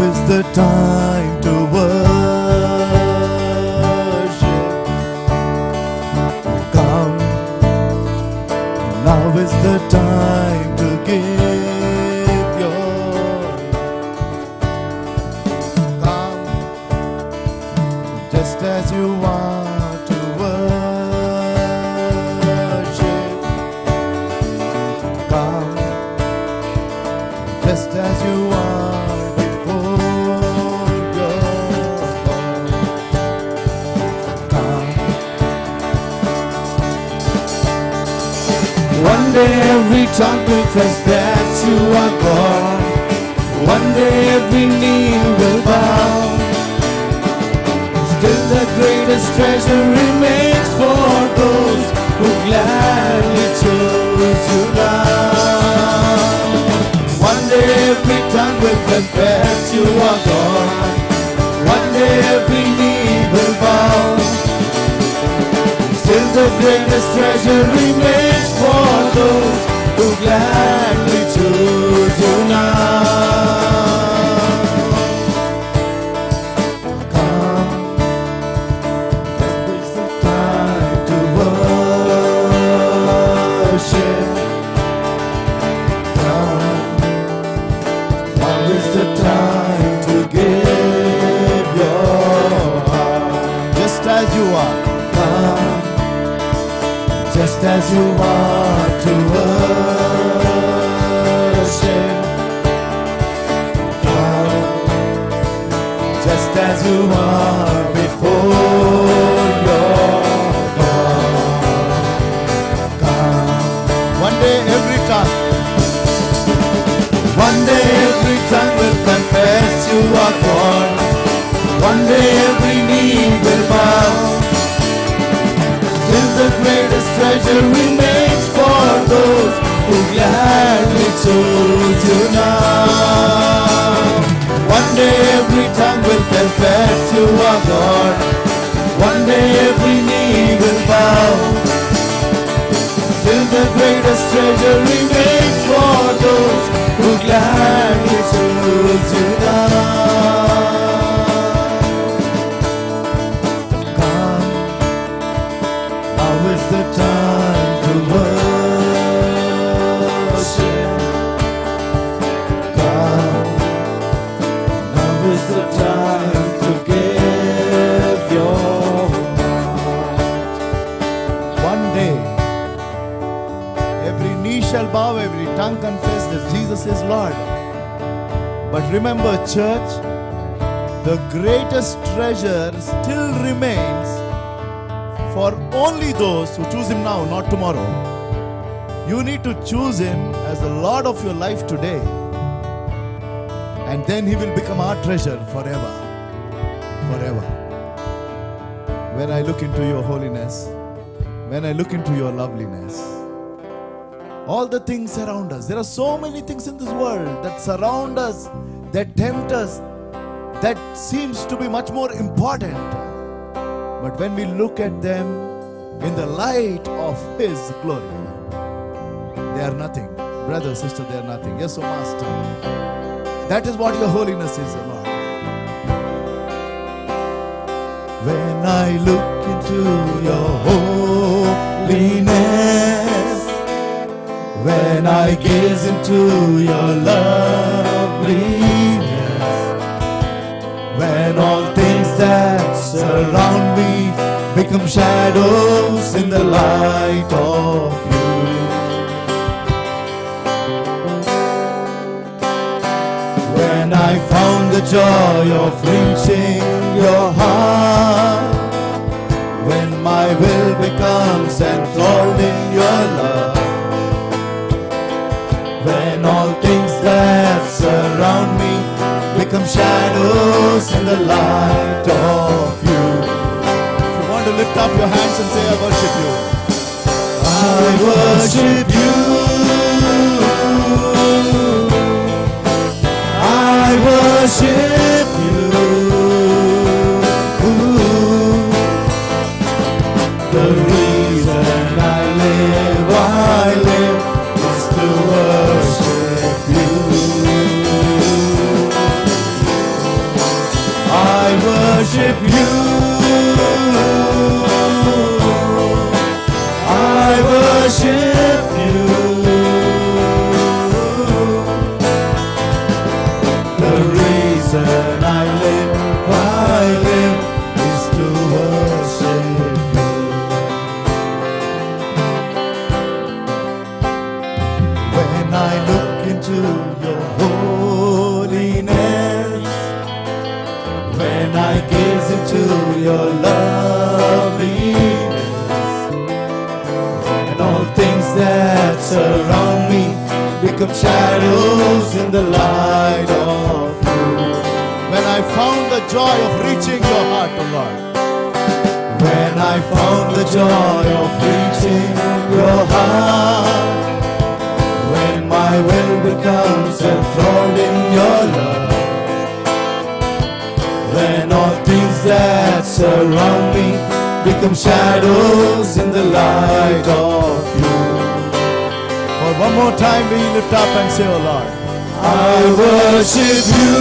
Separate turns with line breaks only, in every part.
is the time to worship. Come, now is the time to give your. Come, just as you are to worship. Come, just as you are. One day every tongue will confess that you are God. One day every knee will bow. Still the greatest treasure remains for those who gladly choose you now. One day every tongue will confess you are God. One day every knee will bow. Still the greatest treasure remains for those who gladly choose you now. Come, this is the time to worship. Come, now is the time to give your heart. Just as you are. Come, just as you are to worship. Come, just as you are before your God. Come, one day every tongue. One day every tongue will confess you are God. One day every knee will bow. The greatest treasure remains for those who gladly choose you now. One day every tongue will confess you are God. One day every knee will bow. Still the greatest treasure remains for those who gladly choose you now. It's the time to worship. Come, now is the time to give your heart. One day, every knee shall bow, every tongue confess that Jesus is Lord. But remember, church, the greatest treasure still remains for only those who choose Him now, not tomorrow. You need to choose Him as the Lord of your life today. And then He will become our treasure forever. Forever. When I look into your holiness, when I look into your loveliness, all the things around us, there are so many things in this world that surround us, that tempt us, that seems to be much more important. But when we look at them in the light of His glory, they are nothing. Brother, sister, they are nothing. Yes, O Master. That is what your holiness is, Lord. When I look into your holiness, when I gaze into your loveliness, when all things that surround me become shadows in the light of you. When I found the joy of reaching your heart, when my will becomes enthralled in your love, when all things that surround me become shadows in the light of you. If you want to lift up your hands and say, I worship you. I worship you. I worship you. The reason I live is to worship you. I look into your holiness, when I gaze into your loveliness, and all things that surround me become shadows in the light of you. When I found the joy of reaching your heart, O Lord. When I found the joy of reaching your heart, when my will becomes enthralled in your love, when all things that surround me become shadows in the light of you. For one more time we lift up and say, oh Lord, I worship you.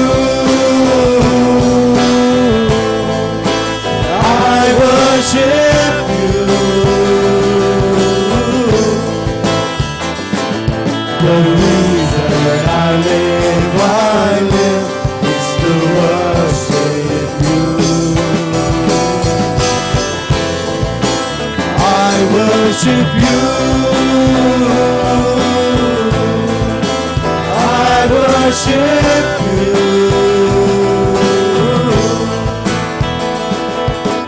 I worship you. The reason I live is to worship you. I worship you. I worship you.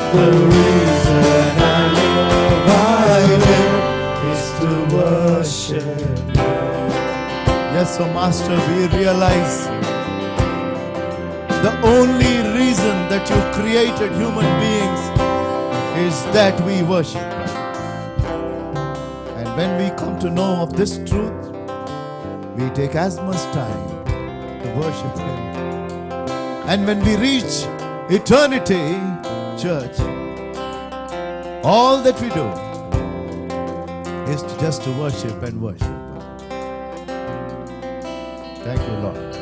The reason I live is to worship you. Yes, so Master, we realize the only reason that you created human beings is that we worship. And when we come to know of this truth, we take as much time to worship Him. And when we reach eternity, church, all that we do is just to worship and worship. Thank you, Lord.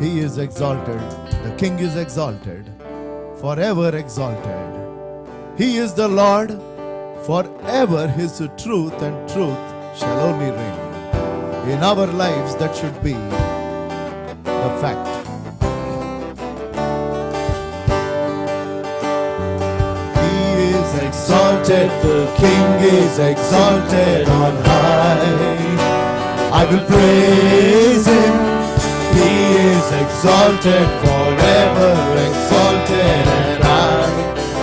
He is exalted. The King is exalted. Forever exalted. He is the Lord. Forever His truth and truth shall only reign. In our lives, that should be the fact. He is exalted. The King is exalted on high. I will praise Him. He is exalted, forever exalted, and I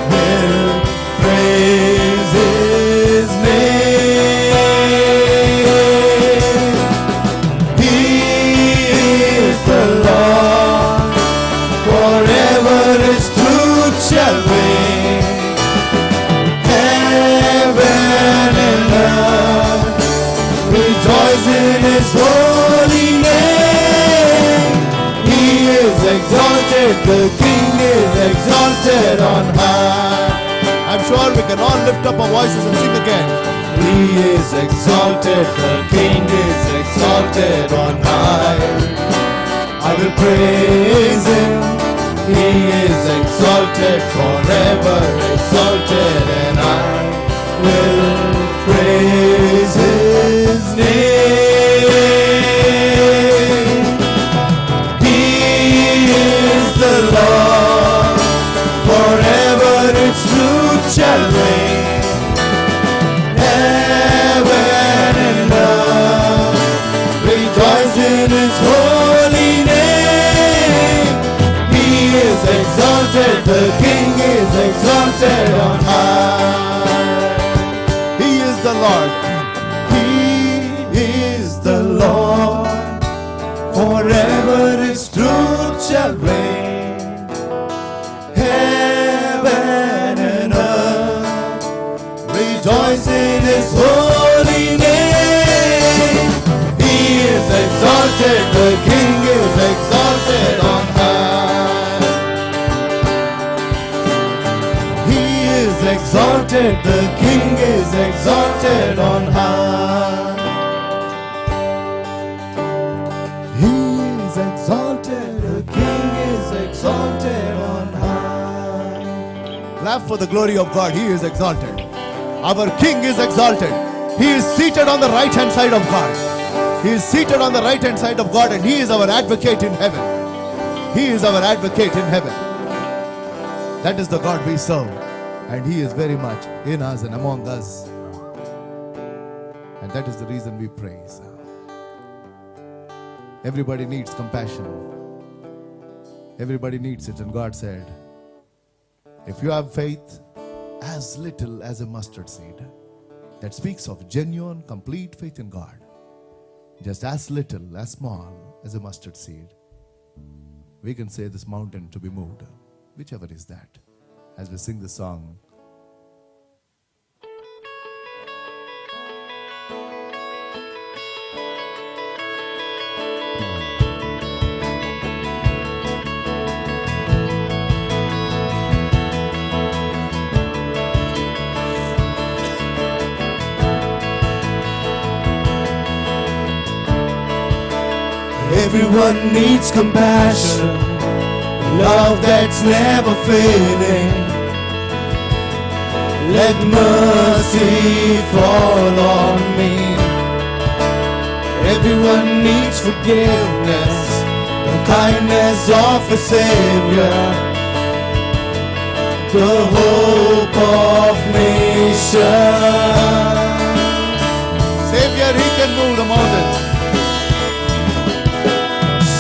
will praise His name. He is the Lord, forever His truth shall reign. Heaven and earth rejoice in His holy name. He is exalted, the King is exalted on high. I'm sure we can all lift up our voices and sing again. He is exalted, the King is exalted on high. I will praise Him. He is exalted, forever exalted, and I will praise His name. He is the Lord, forever His truth shall reign. Heaven and earth rejoice in His holy name. He is exalted, the King is exalted on high. He is the Lord. He is the Lord. Forever His truth shall reign. Heaven and earth rejoice in His holy name. He is exalted, the King is exalted on high. He is exalted, the King is exalted on high. He is exalted, the King is exalted on high. Clap for the glory of God. He is exalted. Our King is exalted. He is seated on the right hand side of God. He is seated on the right hand side of God, and He is our advocate in heaven. He is our advocate in heaven. That is the God we serve, and He is very much in us and among us. And that is the reason we praise. Everybody needs compassion. Everybody needs it. And God said, if you have faith as little as a mustard seed, that speaks of genuine, complete faith in God, just as little, as small as a mustard seed, we can say this mountain to be moved, whichever is that, as we sing the song.
Everyone needs compassion, love that's never failing. Let mercy fall on me. Everyone needs forgiveness, the kindness of a Savior, the hope of nations.
Savior, He can move the mountains.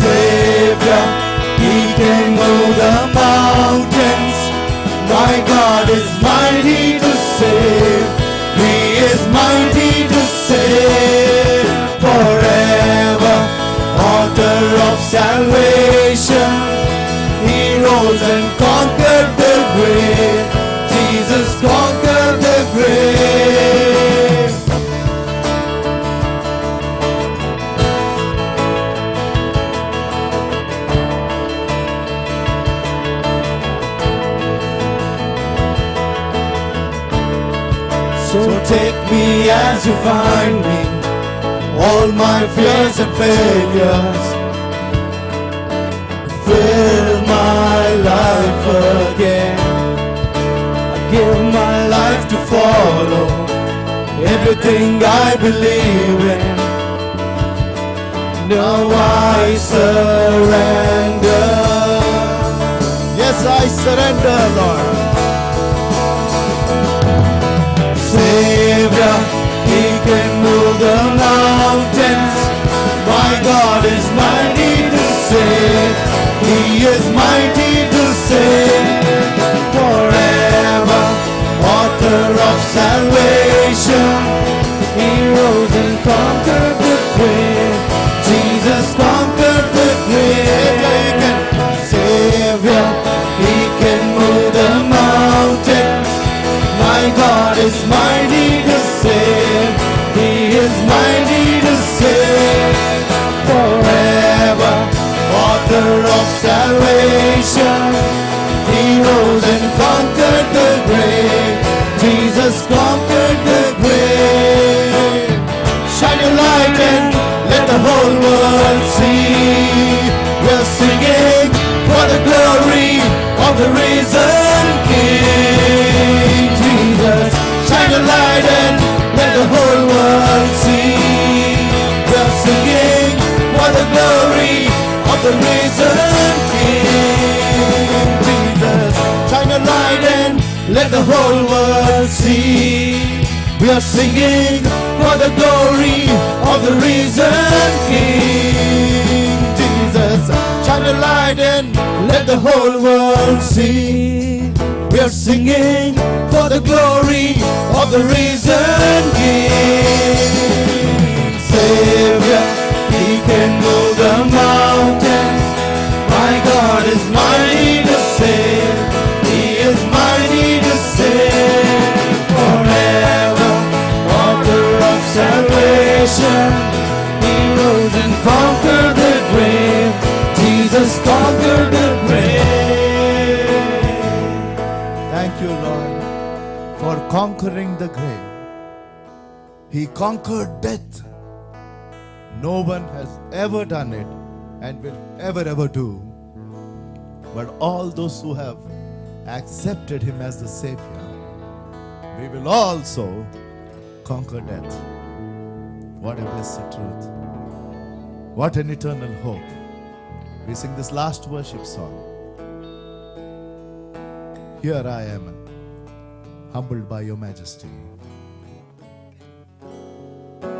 Savior, He can move the mountains. My God is mighty to save. He is mighty to save forever. Author of salvation, He rose and conquered the grave. Jesus conquered the grave. So take me as you find me, all my fears and failures. Fill my life again. I give my life to follow everything I believe in. Now I surrender.
Yes, I surrender, Lord.
Savior, He can move the mountains. My God is mighty to save. He is mighty to save forever. Author of salvation, He rose and conquered the grave. Jesus conquered the grave. Savior, He can move the mountains. My God is mighty to save. He is mighty to save forever. Author of salvation, He rose and conquered the grave. Jesus conquered the grave. Shine your light and let the whole world see. We're singing for the glory of the risen King. Jesus, shine your light and let the whole world see. We're singing for the glory of the risen King. Jesus, shine your light and let the whole world see. We are singing for the glory of the risen King. Jesus, shine your light and let the whole world see. We are singing for the glory of the risen King. Savior, He can move the mountains. My God is mighty to save. He is mighty to save forever. Author of salvation, He rose and conquered the grave. Jesus conquered the grave.
Thank you, Lord, for conquering the grave. He conquered death. No one has ever done it and will ever do. But all those who have accepted Him as the Savior, we will also conquer death. What a blessed truth. What an eternal hope. We sing this last worship song. Here I am, humbled by your majesty.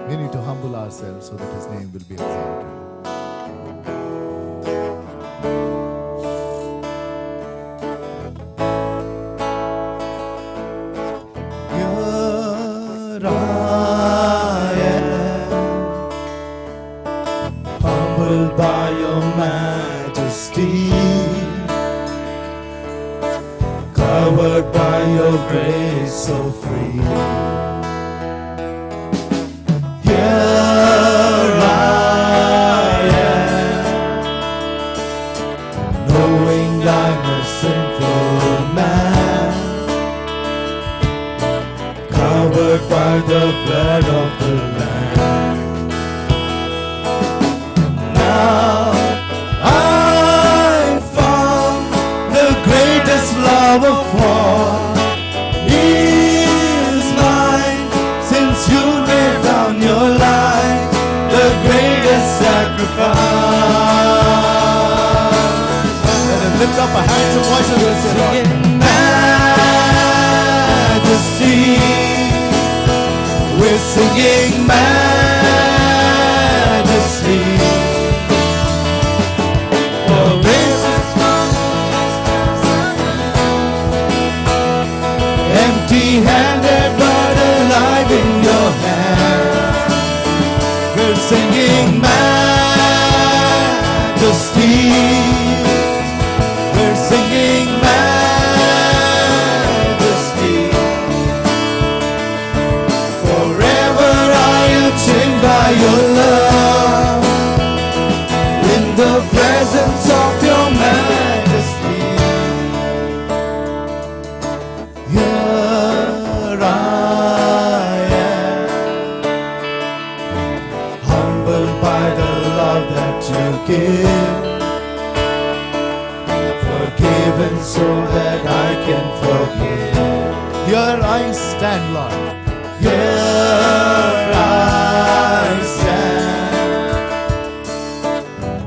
We need to humble ourselves so that His name will be exalted.
humbled by your majesty, covered by your grace so free. Here I am, knowing I'm a sinful man, covered by the blood of the Lamb. Now I found the greatest love of all is mine, since you laid down your life, the greatest sacrifice.
And then lift up our hands and voices and say, Lord,
In majesty, we're singing majesty. For races empty-handed but alive in your hands. We're singing majesty. We're singing majesty. Forever I am chained by your love, in the presence of your majesty. Here I am, humbled by the love that you give, forgiven so that I can forgive.
here I stand, Lord.
Here I stand,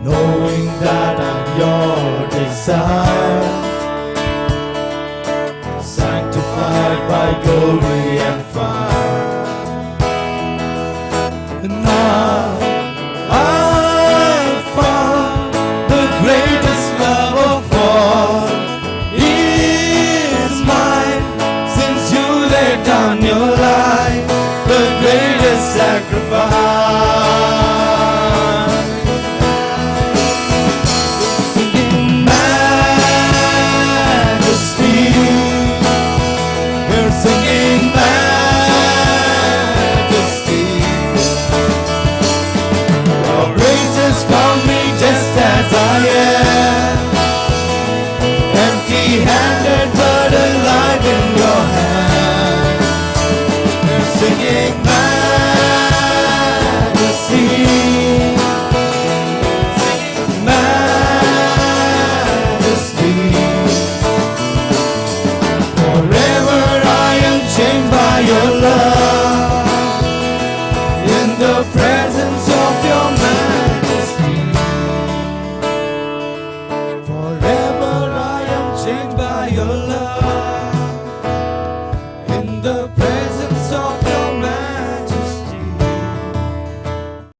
knowing that I'm your desire, sanctified by glory and fire. Now I've found the greatest love of all is mine, since you laid down your life, the greatest sacrifice. Singing majesty, we're singing majesty. Your grace has found me just as I am, empty-handed but alive in your hand. We're singing majesty, majesty. Forever I am chained by your love, in the presence of your majesty. Forever I am chained by your love, in the presence of your